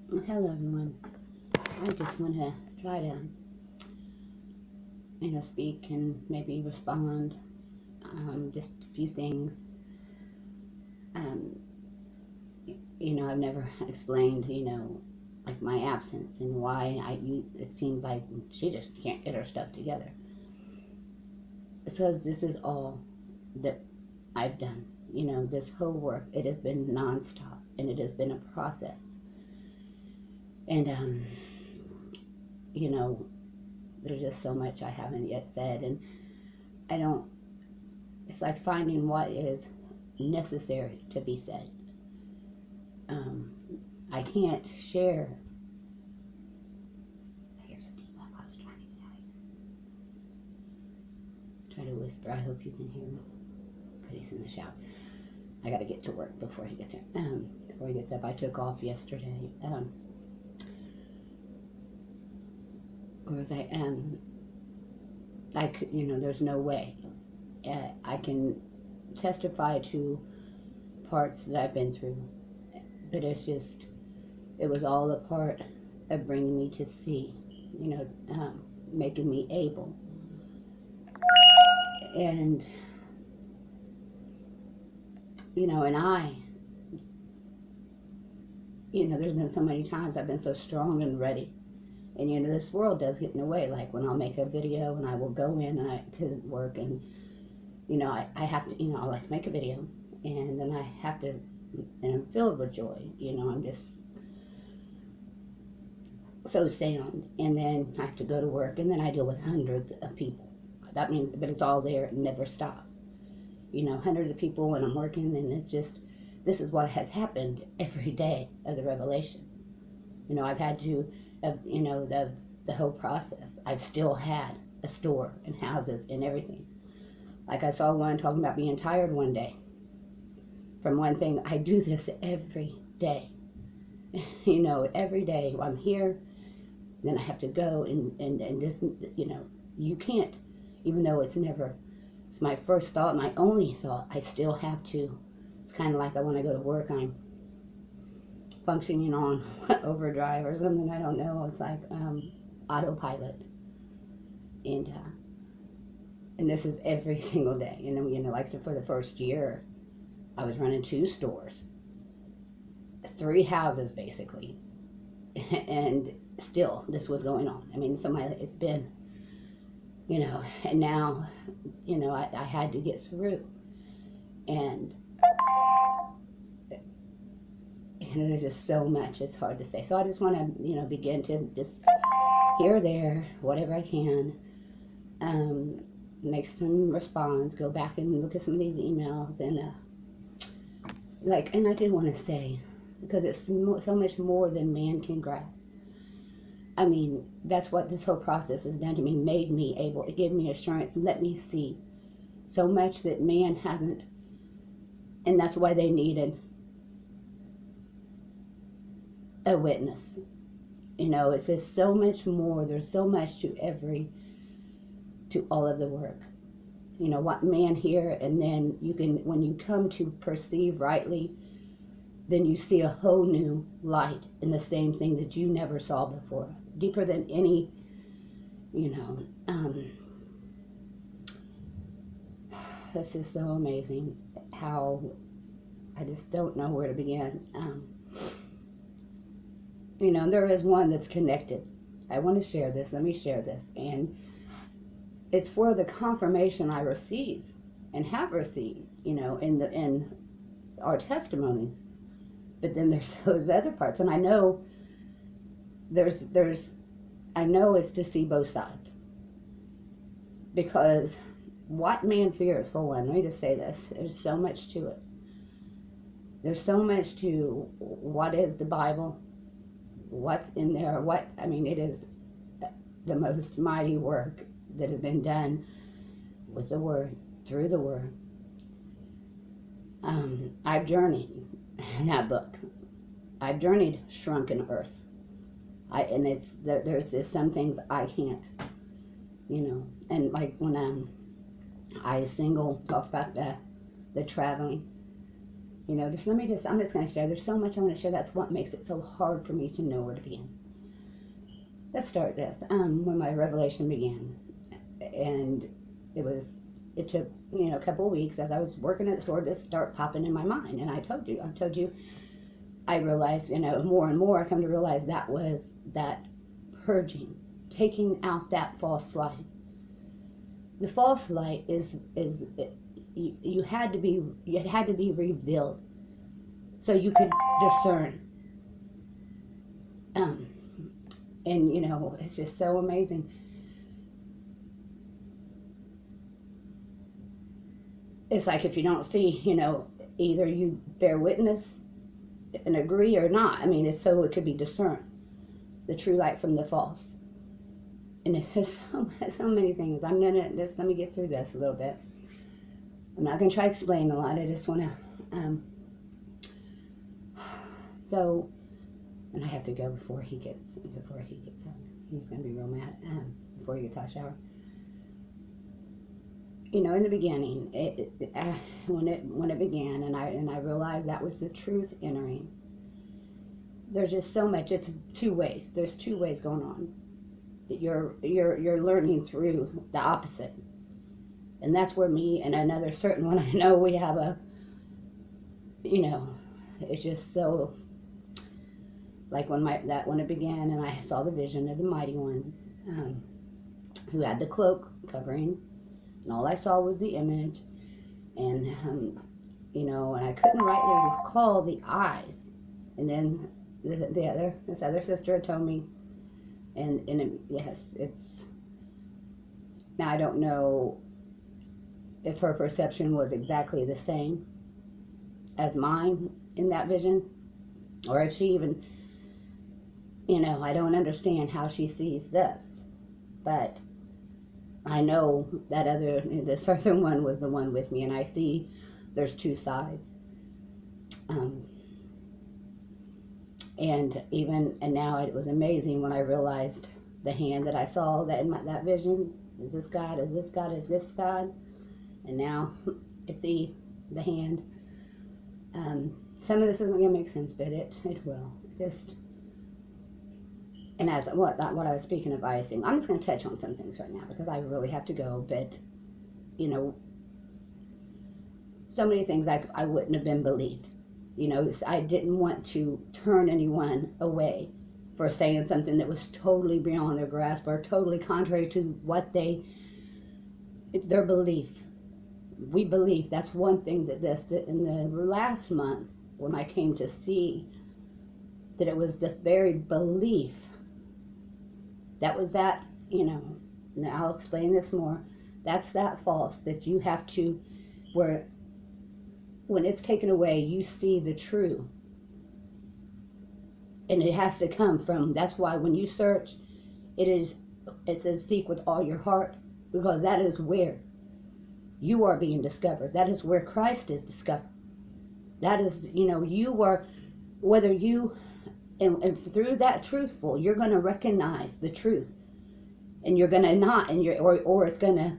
Well, hello everyone. I just want to try to, speak and maybe respond. Just a few things. Um, I've never explained, like my absence and why it seems like she just can't get her stuff together. I suppose this is all that I've done. This whole work, it has been nonstop and it has been a process. And, there's just so much I haven't yet said, and it's like finding what is necessary to be said. I can't share. Here's the deal. I was trying to get out. Try to whisper. I hope you can hear me. But he's in the shower. I got to get to work before he gets here. Before he gets up, I took off yesterday. Where was I? There's no way I can testify to parts that I've been through, but it was all a part of bringing me to see, making me able. And, there's been so many times I've been so strong and ready. And, this world does get in the way, like when I'll make a video and I will go in to work and, I have to, I'll like make a video and then I have to, and I'm filled with joy, I'm just so sound. And then I have to go to work and then I deal with hundreds of people. That means, but it's all there, it never stops. Hundreds of people when I'm working, and it's just, this is what has happened every day of the revelation. I've had to, the whole process. I've still had a store and houses and everything. Like I saw one talking about being tired one day from one thing. I do this every day. Every day I'm here, then I have to go and just, you can't, even though it's my first thought, my only thought, I still have to. It's kind of like I want to go to work, I'm functioning on overdrive or something, I don't know. It's like autopilot. And this is every single day. For the first year, I was running 2 stores, 3 houses basically, and still this was going on. It's been, and now, I had to get through, and there's just so much, it's hard to say. So I just want to, begin to just here or there, whatever I can, make some response, go back and look at some of these emails, and and I did want to say, because it's so much more than man can grasp. That's what this whole process has done to me, made me able to give me assurance and let me see so much that man hasn't, and that's why they needed a witness. It's just so much more. There's so much to all of the work. What man here, and then when you come to perceive rightly, then you see a whole new light in the same thing that you never saw before, deeper than any, this is so amazing how I just don't know where to begin. There is one that's connected. I want to share this. Let me share this. And it's for the confirmation I receive and have received, in our testimonies. But then there's those other parts. And I know I know it's to see both sides. Because what man fears, for one, let me just say this, there's so much to it. There's so much to what is the Bible, what's in there, it is the most mighty work that has been done with the Word, through the Word. I've journeyed in that book. I've journeyed shrunken earth. There's just some things I can't, and like when I single talk about the traveling, You know, I'm just going to share. There's so much I want to share. That's what makes it so hard for me to know where to begin. Let's start this. When my revelation began, and it took, you know, a couple of weeks as I was working at the store to start popping in my mind. And I told you, I realized, you know, more and more I come to realize that was that purging, taking out that false light. The false light you had to be revealed so you could discern. And you know, it's just so amazing. It's like if you don't see, you know, either you bear witness and agree or not. I mean, it could be discerned, the true light from the false. And there's so many things. I'm gonna just, let me get through this a little bit. I'm not gonna try to explain a lot. I just wanna, and I have to go before he gets up. He's gonna be real mad before he gets out of the shower. You know, in the beginning, when it began, and I realized that was the truth entering. There's just so much. It's two ways. There's two ways going on. You're learning through the opposite, and that's where me and another certain one I know we have a. You know, it's just so. Like when it began, and I saw the vision of the mighty one, who had the cloak covering. And all I saw was the image, and you know, and I couldn't rightly recall the eyes. And then this other sister had told me, yes, it's. Now I don't know if her perception was exactly the same as mine in that vision, or if she even, you know, I don't understand how she sees this, but I know that this other one was the one with me, and I see there's two sides. And now it was amazing when I realized the hand that I saw that in that vision. Is this God? Is this God? Is this God? And now I see the hand. Some of this isn't going to make sense, but it will. And as what I was speaking of icing, I'm just going to touch on some things right now because I really have to go. But, you know, so many things I wouldn't have been believed. You know, I didn't want to turn anyone away for saying something that was totally beyond their grasp or totally contrary to what their belief. We believe. That's one thing that in the last months when I came to see that it was the very belief. That was that, you know, now I'll explain this more. That's that false that you have to, where when it's taken away, you see the true. And it has to come from, that's why when you search, it says seek with all your heart, because that is where you are being discovered. That is where Christ is discovered. That is, you know, you are, whether you, and through that truthful, you're going to recognize the truth, and you're going to not, and or it's going to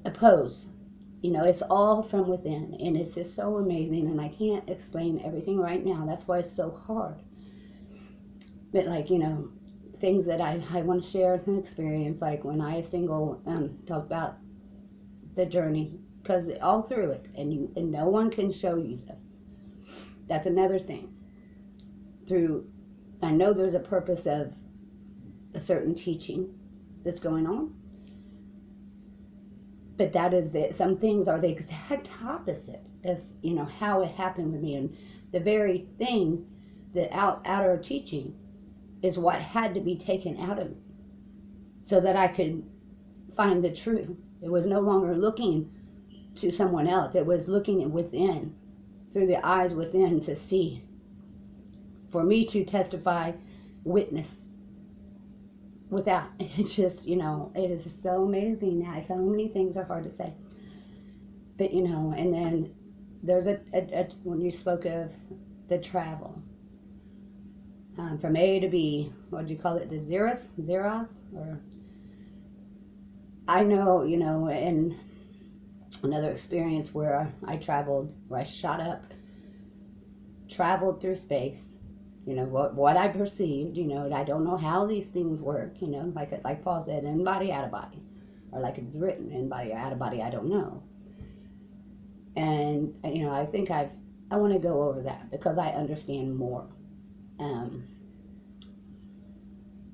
oppose. You know, it's all from within, and it's just so amazing, and I can't explain everything right now. That's why it's so hard. But like, you know, things that I want to share an experience, like when I talk about the journey, because all through it, and no one can show you this. That's another thing. I know there's a purpose of a certain teaching that's going on, but that is that some things are the exact opposite of, you know, how it happened with me, and the very thing that outer teaching is what had to be taken out of me so that I could find the truth. It was no longer looking to someone else. It was looking within, through the eyes within, to see. For me to testify, witness, without, it's just, you know, it is so amazing now. So many things are hard to say. But, you know, and then there's when you spoke of the travel, from A to B, what do you call it, the Zeroth, or, I know, you know, in another experience where I traveled, where I shot up traveled through space. You know, what I perceived, you know, I don't know how these things work, you know, like Paul said, in body, out of body. Or like it's written, in body or out of body, I don't know. And, you know, I think I want to go over that because I understand more.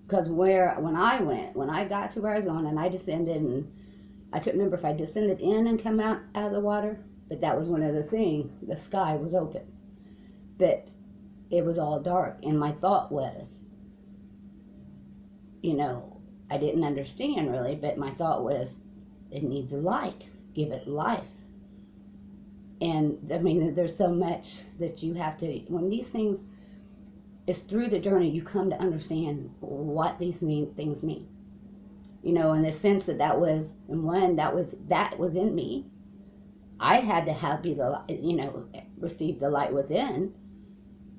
Because when I got to where I was going and I descended, and I couldn't remember if I descended in and come out of the water, but that was one of the things. The sky was open, but it was all dark, and my thought was, you know, I didn't understand really, but my thought was, it needs light, give it life. And I mean, there's so much that you have to, when these things, it's through the journey you come to understand what these things mean. You know, in the sense that was, and when that was in me, I had to receive the light within.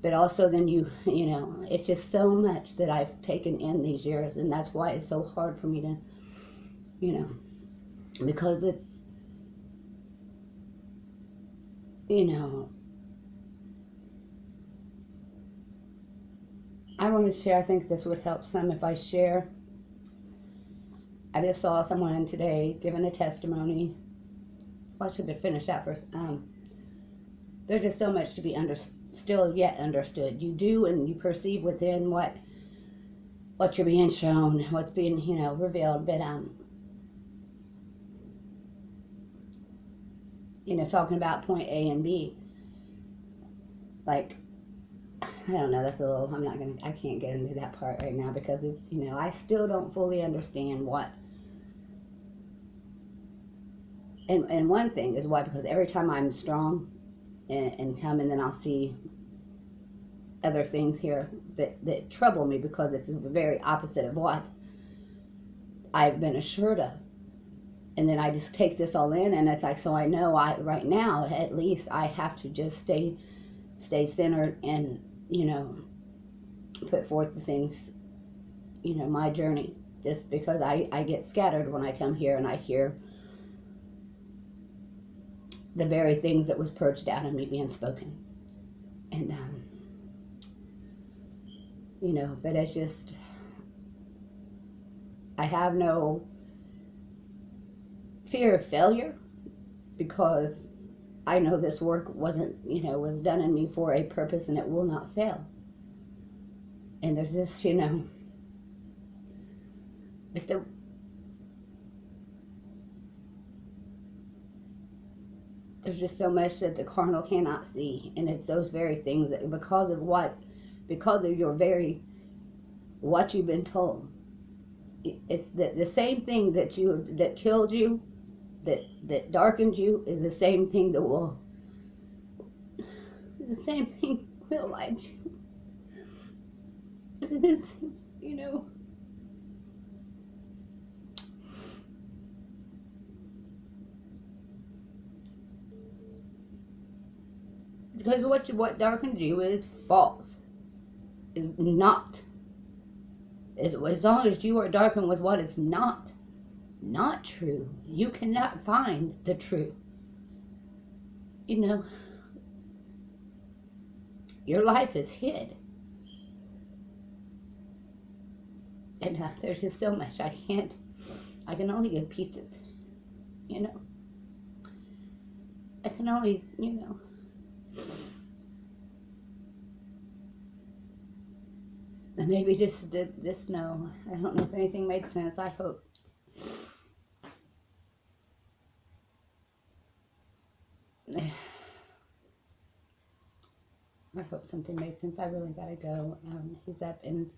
But also then you know, it's just so much that I've taken in these years, and that's why it's so hard for me to, you know, because it's, you know, I want to share, I think this would help some if I share. I just saw someone today giving a testimony. Well, I should have finished that first. There's just so much to be still yet understood. You do, and you perceive within what you're being shown, what's being, you know, revealed. But you know, talking about point A and B, like, I don't know, that's a little, I can't get into that part right now because it's, you know, I still don't fully understand what. And one thing is why, because every time I'm strong and come, and then I'll see other things here that trouble me because it's the very opposite of what I've been assured of. And then I just take this all in, and it's like, so I know right now, at least I have to just stay centered and, you know, put forth the things, you know, my journey, just because I get scattered when I come here and I hear the very things that was purged out of me being spoken. And, you know, but it's just, I have no fear of failure because I know this work was done in me for a purpose, and it will not fail. And there's this, you know, there's just so much that the carnal cannot see, and it's those very things that because of what you've been told. It's the same thing that killed you, that darkened you, is the same thing that will light you. It's, you know, because what darkens you is false, is not. As long as you are darkened with what is not true, you cannot find the truth. You know, your life is hid. And there's just so much I can only give pieces, you know. I can only, you know. And maybe just no. I don't know if anything made sense. I hope. I hope something made sense. I really gotta go. He's up, and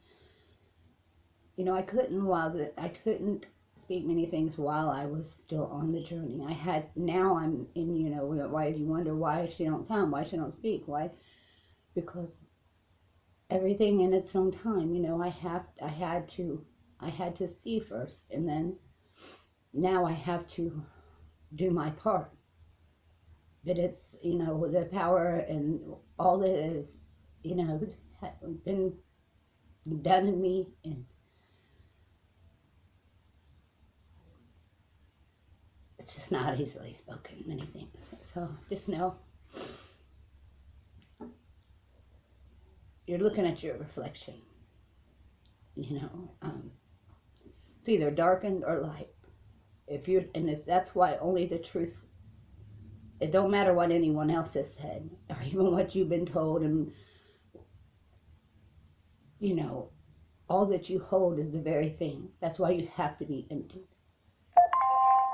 you know, I couldn't speak many things while I was still on the journey. Now I'm in, you know, why do you wonder why she don't come? Why she don't speak? Why? Because everything in its own time, you know, I had to see first, and then now I have to do my part. But it's, you know, the power and all that is, you know, been done in me, and it's just not easily spoken, many things. So just know you're looking at your reflection. You know, it's either darkened or light. That's why only the truth. It don't matter what anyone else has said, or even what you've been told, and you know, all that you hold is the very thing. That's why you have to be empty.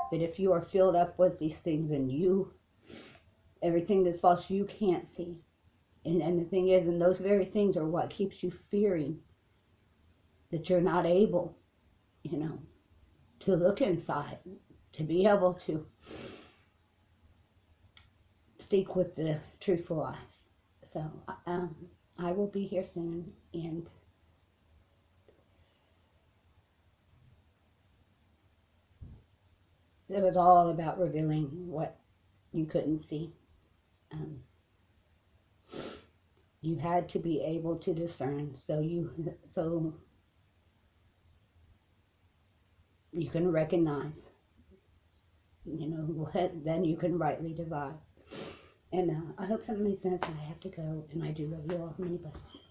But if you are filled up with these things, and everything that's false, you can't see. And the thing is, and those very things are what keeps you fearing that you're not able, you know, to look inside, to be able to seek with the truthful eyes. So I will be here soon, and it was all about revealing what you couldn't see. You had to be able to discern, so you can recognize, you know, what then you can rightly divide. And I hope something makes sense. I have to go, and I do love you all. Many blessings.